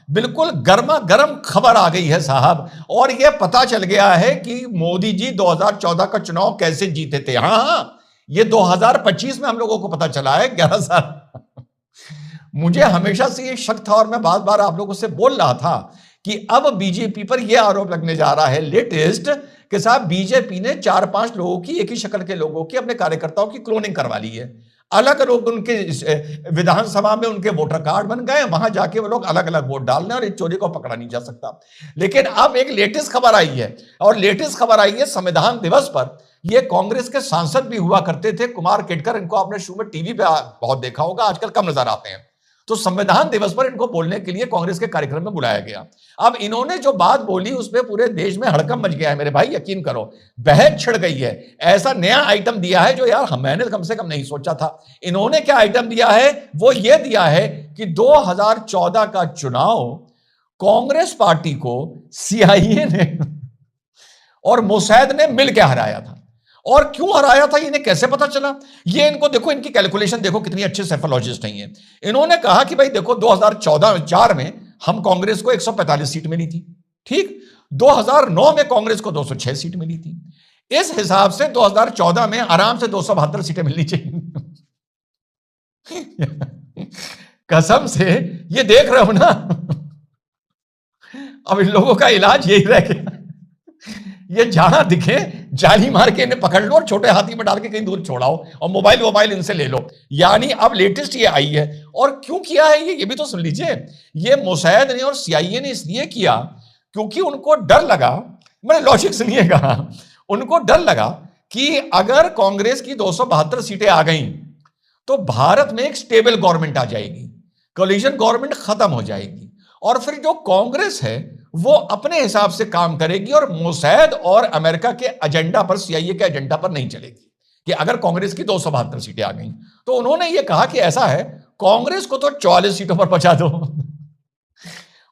बिल्कुल गर्मा गर्म खबर आ गई है साहब, और यह पता चल गया है कि मोदी जी 2014 का चुनाव कैसे जीते थे। हाँ, ये 2025 में हम लोगों को पता चला है, 11 साल। मुझे हमेशा से ये शक था और मैं बार बार आप लोगों से बोल रहा था कि अब बीजेपी पर यह आरोप लगने जा रहा है लेटेस्ट कि साहब बीजेपी ने 4-5 लोगों की, एक ही शक्ल के लोगों की, अपने कार्यकर्ताओं की क्लोनिंग करवा ली है। अलग लोग उनके विधानसभा में उनके वोटर कार्ड बन गए, वहां जाके वो लोग अलग अलग वोट डाल रहे हैं और इस चोरी को पकड़ा नहीं जा सकता। लेकिन अब एक लेटेस्ट खबर आई है, और लेटेस्ट खबर आई है संविधान दिवस पर। ये कांग्रेस के सांसद भी हुआ करते थे, कुमार केटकर, इनको आपने शुरू में टीवी पे बहुत देखा होगा, आजकल कम नजर आते हैं। तो संविधान दिवस पर इनको बोलने के लिए कांग्रेस के कार्यक्रम में बुलाया गया। अब इन्होंने जो बात बोली उसमें पूरे देश में हड़कंप मच गया है मेरे भाई, यकीन करो, बहस छिड़ गई है। ऐसा नया आइटम दिया है जो यार मैंने कम से कम नहीं सोचा था। इन्होंने क्या आइटम दिया है, वो ये दिया है कि 2014 का चुनाव कांग्रेस पार्टी को सीआईए ने और मोसाद ने मिलकर हराया था। और क्यों हराया था, इन्हें कैसे पता चला? ये इनको देखो, इनकी कैलकुलेशन देखो, कितनी अच्छे सेफोलॉजिस्ट हैं ये। इन्होंने कहा कि भाई देखो 2014 में हम कांग्रेस को 145 सीट मिली थी, ठीक। 2009 में कांग्रेस को 206 सीट मिली थी। इस हिसाब से 2014 में आराम से 272 सीटें मिलनी चाहिए। कसम से, ये देख रहे हो ना, अब इन लोगों का इलाज यही रह गया, ये जहां दिखे जाली मार के इन्हें पकड़ लो और छोटे हाथी में डाल के कहीं दूर छोड़ाओ और मोबाइल इनसे ले लो। यानी अब लेटेस्ट ये आई है। और क्यों किया है ये भी तो सुन लीजिए। ये मोसाद ने और सीआईए ने इसलिए किया क्योंकि उनको डर लगा, मैंने लॉजिक सुनिएगा, उनको डर लगा कि अगर कांग्रेस की 272 सीटें आ गई तो भारत में एक स्टेबल गवर्नमेंट आ जाएगी, कोलिशन गवर्नमेंट खत्म हो जाएगी, और फिर जो कांग्रेस है वो अपने हिसाब से काम करेगी और मोसाद और अमेरिका के एजेंडा पर, सीआईए के एजेंडा पर नहीं चलेगी। कि अगर कांग्रेस की 272 सीटें आ गई तो उन्होंने ये कहा कि ऐसा है, कांग्रेस को तो 44 सीटों पर पहुंचा दो।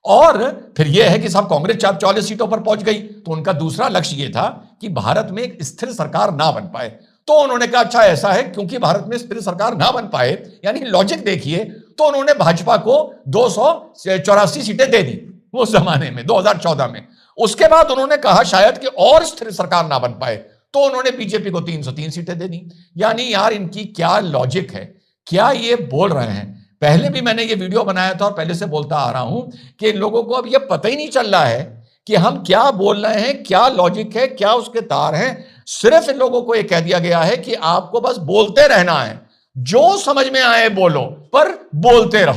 और फिर यह है कि साहब कांग्रेस 44 सीटों पर पहुंच गई तो उनका दूसरा लक्ष्य यह था कि भारत में एक स्थिर सरकार ना बन पाए। तो उन्होंने कहा अच्छा ऐसा है, क्योंकि भारत में स्थिर सरकार ना बन पाए, यानी लॉजिक देखिए, तो उन्होंने भाजपा को 284 सीटें दे दी उस जमाने में 2014 में। उसके बाद उन्होंने कहा शायद कि और स्थिर सरकार ना बन पाए तो उन्होंने बीजेपी को 303 सीटें दे दी। यानी यार इनकी क्या लॉजिक है, क्या ये बोल रहे हैं। पहले भी मैंने ये वीडियो बनाया था और पहले से बोलता आ रहा हूं कि इन लोगों को अब ये पता ही नहीं चल रहा है कि हम क्या बोल रहे हैं, क्या लॉजिक है, क्या उसके तार हैं। सिर्फ इन लोगों को यह कह दिया गया है कि आपको बस बोलते रहना है, जो समझ में आए बोलो, पर बोलते रहो।